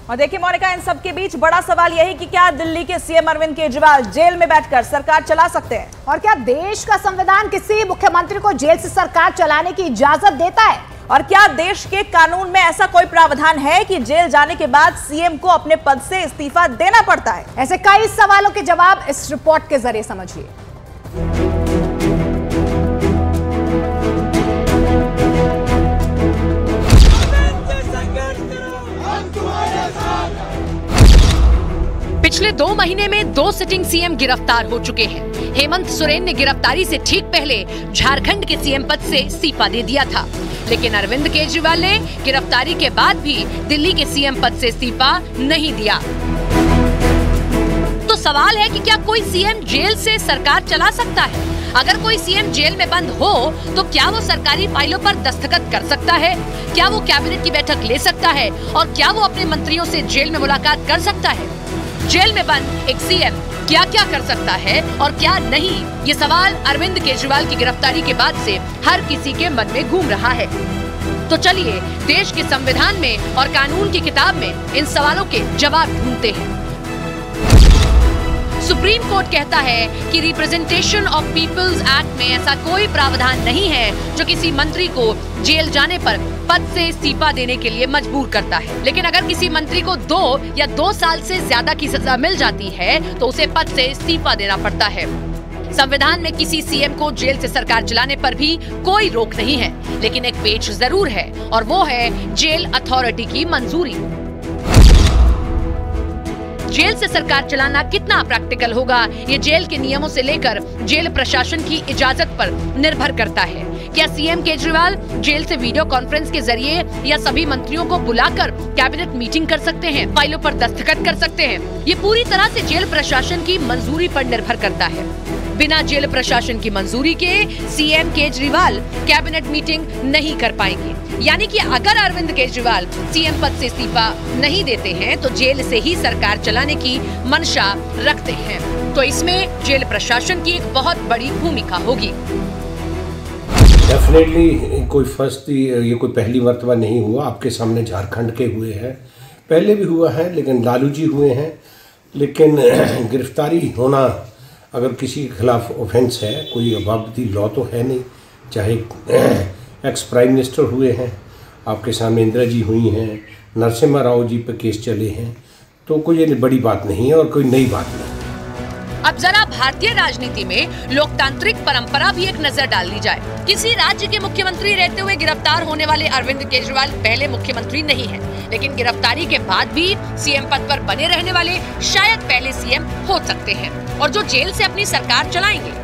और देखिए मोनिका, इन सब के बीच बड़ा सवाल यही कि क्या दिल्ली के सीएम अरविंद केजरीवाल जेल में बैठकर सरकार चला सकते हैं? और क्या देश का संविधान किसी मुख्यमंत्री को जेल से सरकार चलाने की इजाजत देता है? और क्या देश के कानून में ऐसा कोई प्रावधान है कि जेल जाने के बाद सीएम को अपने पद से इस्तीफा देना पड़ता है? ऐसे कई सवालों के जवाब इस रिपोर्ट के जरिए समझिए। पिछले 2 महीने में 2 सिटिंग सीएम गिरफ्तार हो चुके हैं। हेमंत सोरेन ने गिरफ्तारी से ठीक पहले झारखंड के सीएम पद से इस्तीफा दे दिया था, लेकिन अरविंद केजरीवाल ने गिरफ्तारी के बाद भी दिल्ली के सीएम पद से इस्तीफा नहीं दिया। तो सवाल है कि क्या कोई सीएम जेल से सरकार चला सकता है? अगर कोई सीएम जेल में बंद हो तो क्या वो सरकारी फाइलों पर दस्तखत कर सकता है? क्या वो कैबिनेट की बैठक ले सकता है? और क्या वो अपने मंत्रियों से जेल में मुलाकात कर सकता है? जेल में बंद एक सीएम क्या क्या कर सकता है और क्या नहीं, ये सवाल अरविंद केजरीवाल की गिरफ्तारी के बाद से हर किसी के मन में घूम रहा है। तो चलिए देश के संविधान में और कानून की किताब में इन सवालों के जवाब ढूंढते हैं। सुप्रीम कोर्ट कहता है कि रिप्रेजेंटेशन ऑफ पीपल्स एक्ट में ऐसा कोई प्रावधान नहीं है जो किसी मंत्री को जेल जाने पर पद से इस्तीफा देने के लिए मजबूर करता है। लेकिन अगर किसी मंत्री को 2 या 2 साल से ज्यादा की सजा मिल जाती है तो उसे पद से इस्तीफा देना पड़ता है। संविधान में किसी सीएम को जेल से सरकार चलाने पर भी कोई रोक नहीं है, लेकिन एक पेच जरूर है और वो है जेल अथॉरिटी की मंजूरी। जेल से सरकार चलाना कितना प्रैक्टिकल होगा, ये जेल के नियमों से लेकर जेल प्रशासन की इजाजत पर निर्भर करता है। क्या सीएम केजरीवाल जेल से वीडियो कॉन्फ्रेंस के जरिए या सभी मंत्रियों को बुलाकर कैबिनेट मीटिंग कर सकते हैं, फाइलों पर दस्तखत कर सकते हैं? ये पूरी तरह से जेल प्रशासन की मंजूरी पर निर्भर करता है। बिना जेल प्रशासन की मंजूरी के सीएम केजरीवाल कैबिनेट मीटिंग नहीं कर पाएंगे। यानी कि अगर अरविंद केजरीवाल सीएम पद से इस्तीफा नहीं देते हैं तो जेल से ही सरकार चलाने की मंशा रखते हैं, तो इसमें जेल प्रशासन की एक बहुत बड़ी भूमिका होगी। डेफिनेटली ये कोई पहली मर्तबा नहीं हुआ। आपके सामने झारखंड के हुए हैं, पहले भी हुआ है, लेकिन लालू जी हुए हैं। लेकिन गिरफ्तारी होना अगर किसी के खिलाफ ऑफेंस है, कोई अबाबती लॉ तो है नहीं। चाहे एक्स प्राइम मिनिस्टर हुए हैं, आपके सामने इंदिरा जी हुई हैं, नरसिम्हा राव जी पे केस चले हैं, तो कोई बड़ी बात नहीं है और कोई नई बात नहीं। अब जरा भारतीय राजनीति में लोकतांत्रिक परंपरा भी एक नजर डाल ली जाए। किसी राज्य के मुख्यमंत्री रहते हुए गिरफ्तार होने वाले अरविंद केजरीवाल पहले मुख्यमंत्री नहीं है, लेकिन गिरफ्तारी के बाद भी सीएम पद पर बने रहने वाले शायद पहले सीएम हो सकते हैं, और जो जेल से अपनी सरकार चलाएंगे।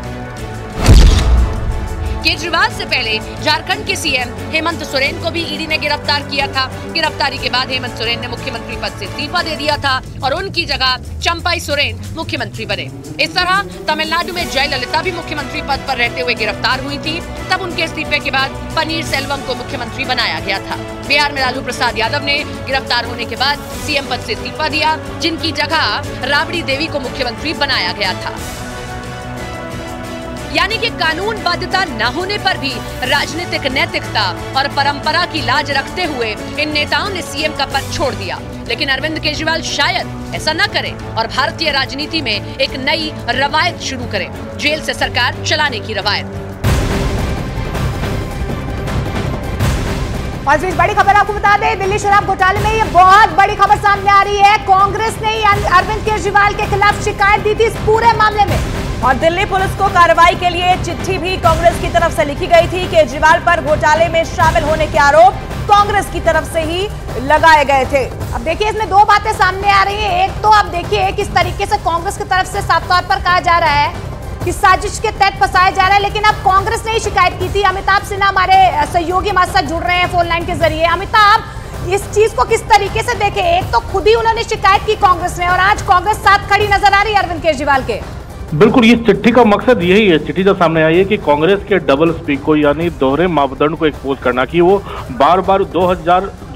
केजरीवाल से पहले झारखंड के सीएम हेमंत सोरेन को भी ईडी ने गिरफ्तार किया था। गिरफ्तारी के बाद हेमंत सोरेन ने मुख्यमंत्री पद से इस्तीफा दे दिया था और उनकी जगह चंपाई सोरेन मुख्यमंत्री बने। इस तरह तमिलनाडु में जयललिता भी मुख्यमंत्री पद पर रहते हुए गिरफ्तार हुई थी, तब उनके इस्तीफे के बाद पनीर सेल्वम को मुख्यमंत्री बनाया गया था। बिहार में लालू प्रसाद यादव ने गिरफ्तार होने के बाद सीएम पद से इस्तीफा दिया, जिनकी जगह राबड़ी देवी को मुख्यमंत्री बनाया गया था। यानी कि कानून बाध्यता न होने पर भी राजनीतिक नैतिकता और परंपरा की लाज रखते हुए इन नेताओं ने सीएम का पद छोड़ दिया। लेकिन अरविंद केजरीवाल शायद ऐसा न करें और भारतीय राजनीति में एक नई रवायत शुरू करें, जेल से सरकार चलाने की रवायत। और इस बड़ी खबर आपको बता दें, दिल्ली शराब घोटाले में ये बहुत बड़ी खबर सामने आ रही है। कांग्रेस ने अरविंद केजरीवाल के खिलाफ शिकायत दी थी इस पूरे मामले में, और दिल्ली पुलिस को कार्रवाई के लिए चिट्ठी भी कांग्रेस की तरफ से लिखी गई थी। केजरीवाल पर घोटाले में शामिल होने के आरोप कांग्रेस की तरफ से ही लगाए गए थे। अब देखिए इसमें 2 बातें सामने आ रही है। एक तो आप देखिए किस तरीके से कांग्रेस की तरफ से साफ तौर पर कहा जा रहा है कि साजिश के तहत फंसाया जा रहा है, लेकिन अब कांग्रेस ने ही शिकायत की थी। अमिताभ सिन्हा हमारे सहयोगी हमारे साथ जुड़ रहे हैं फोन लाइन के जरिए। अमिताभ, इस चीज को किस तरीके से देखें? एक तो खुद ही उन्होंने शिकायत की कांग्रेस ने, और आज कांग्रेस साथ खड़ी नजर आ रही है अरविंद केजरीवाल के। बिल्कुल, ये चिट्ठी का मकसद यही है। चिट्ठी जो सामने आई है कि कांग्रेस के डबल स्पीक को, यानी दोहरे मापदंड को एक्सपोज करना, कि वो बार बार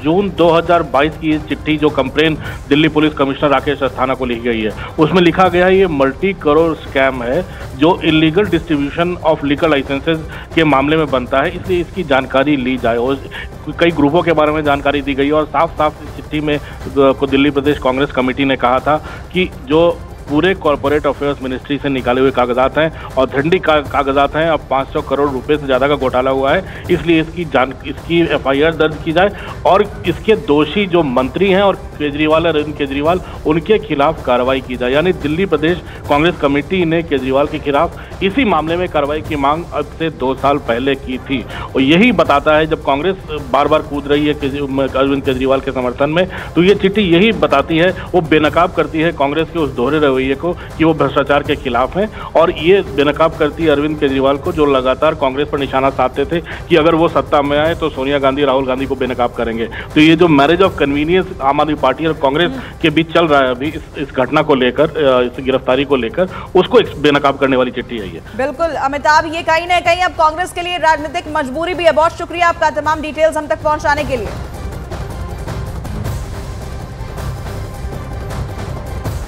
जून 2022 की ये चिट्ठी जो complain Delhi police commissioner Rakesh Asthana को लिखी गई है, उसमें लिखा गया है ये मल्टी करोड़ स्कैम है जो illegal distribution of legal licences के मामले में बनता है, इसलिए इसकी जानकारी ली जाए। और कई ग्रुपों के बारे में जानकारी दी गई और साफ साफ इस चिट्ठी में को दिल्ली प्रदेश कांग्रेस कमेटी ने कहा था कि जो पूरे कॉर्पोरेट अफेयर्स मिनिस्ट्री से निकाले हुए कागजात हैं और धंधी कागजात हैं, अब 500 करोड़ रुपए से ज़्यादा का घोटाला हुआ है, इसलिए इसकी एफआईआर दर्ज की जाए और इसके दोषी जो मंत्री हैं और केजरीवाल अरविंद केजरीवाल उनके खिलाफ कार्रवाई की जाए। यानी दिल्ली प्रदेश कांग्रेस कमेटी ने केजरीवाल के खिलाफ इसी मामले में कार्रवाई की मांग अब से 2 साल पहले की थी। और यही बताता है, जब कांग्रेस बार बार कूद रही है अरविंद केजरीवाल के समर्थन में, तो ये चिट्ठी यही बताती है, वो बेनकाब करती है कांग्रेस के उस दोहरे रवैये को कि वो भ्रष्टाचार के खिलाफ हैं, और ये बेनकाब करती है अरविंद केजरीवाल को, जो लगातार कांग्रेस पर निशाना साधते थे कि अगर वो सत्ता में आए तो सोनिया गांधी राहुल गांधी को बेनकाब करेंगे। तो ये जो मैरिज ऑफ कन्वीनियंस आम आदमी पार्टी और कांग्रेस के बीच चल रहा है अभी इस घटना को लेकर, इस गिरफ्तारी को लेकर, उसको बेनकाब करने वाली चिट्ठी है ये। बिल्कुल अमिताभ, ये कहीं ना कहीं अब कांग्रेस के लिए राजनीतिक मजबूरी भी है। बहुत शुक्रिया आपका तमाम डिटेल्स हम तक पहुंचाने के लिए।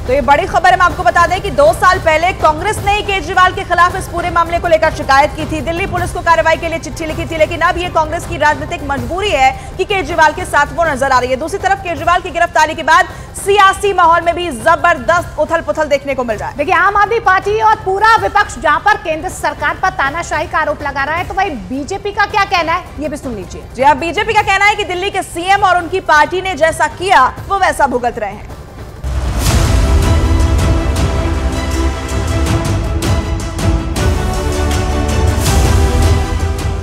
तो ये बड़ी खबर हम आपको बता दें कि 2 साल पहले कांग्रेस ने ही केजरीवाल के खिलाफ इस पूरे मामले को लेकर शिकायत की थी, दिल्ली पुलिस को कार्रवाई के लिए चिट्ठी लिखी थी, लेकिन अब ये कांग्रेस की राजनीतिक मजबूरी है कि केजरीवाल के साथ वो नजर आ रही है। दूसरी तरफ केजरीवाल की गिरफ्तारी के बाद सियासी माहौल में भी जबरदस्त उथल पुथल देखने को मिल रहा है। देखिए, आम आदमी पार्टी और पूरा विपक्ष जहां पर केंद्र सरकार पर तानाशाही का आरोप लगा रहा है, तो भाई बीजेपी का क्या कहना है, ये भी सुन लीजिए। जी हाँ, बीजेपी का कहना है कि दिल्ली के सीएम और उनकी पार्टी ने जैसा किया वो वैसा भुगत रहे हैं।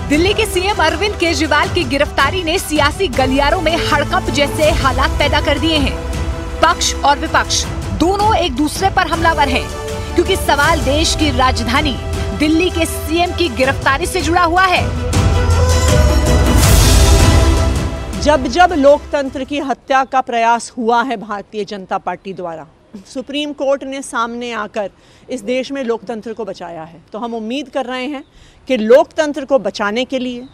दिल्ली के सीएम अरविंद केजरीवाल की गिरफ्तारी ने सियासी गलियारों में हड़कंप जैसे हालात पैदा कर दिए हैं। पक्ष और विपक्ष दोनों एक दूसरे पर हमलावर हैं, क्योंकि सवाल देश की राजधानी दिल्ली के सीएम की गिरफ्तारी से जुड़ा हुआ है। जब जब लोकतंत्र की हत्या का प्रयास हुआ है भारतीय जनता पार्टी द्वारा, सुप्रीम कोर्ट ने सामने आकर इस देश में लोकतंत्र को बचाया है। तो हम उम्मीद कर रहे हैं कि लोकतंत्र को बचाने के लिए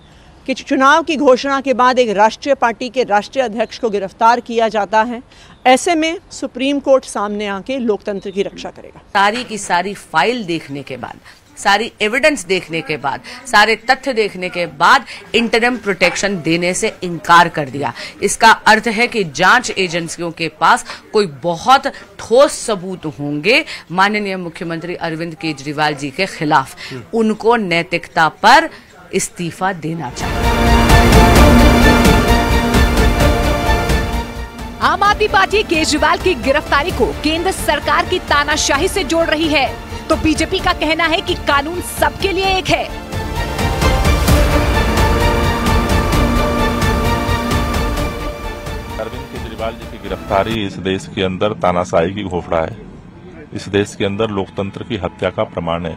कि चुनाव की घोषणा के बाद एक राष्ट्रीय पार्टी के राष्ट्रीय अध्यक्ष को गिरफ्तार किया जाता है, ऐसे में सुप्रीम कोर्ट सामने आके लोकतंत्र की रक्षा करेगा। सारी की सारी फाइल देखने के बाद, सारी एविडेंस देखने के बाद, सारे तथ्य देखने के बाद इंटरिम प्रोटेक्शन देने से इनकार कर दिया। इसका अर्थ है कि जांच एजेंसियों के पास कोई बहुत ठोस सबूत होंगे माननीय मुख्यमंत्री अरविंद केजरीवाल जी के खिलाफ। उनको नैतिकता पर इस्तीफा देना चाहिए। आम आदमी पार्टी केजरीवाल की गिरफ्तारी को केंद्र सरकार की तानाशाही से जोड़ रही है, तो बीजेपी का कहना है कि कानून सबके लिए एक है। अरविंद केजरीवाल जी की गिरफ्तारी इस देश के अंदर तानाशाही की घोषणा है, इस देश के अंदर लोकतंत्र की हत्या का प्रमाण है।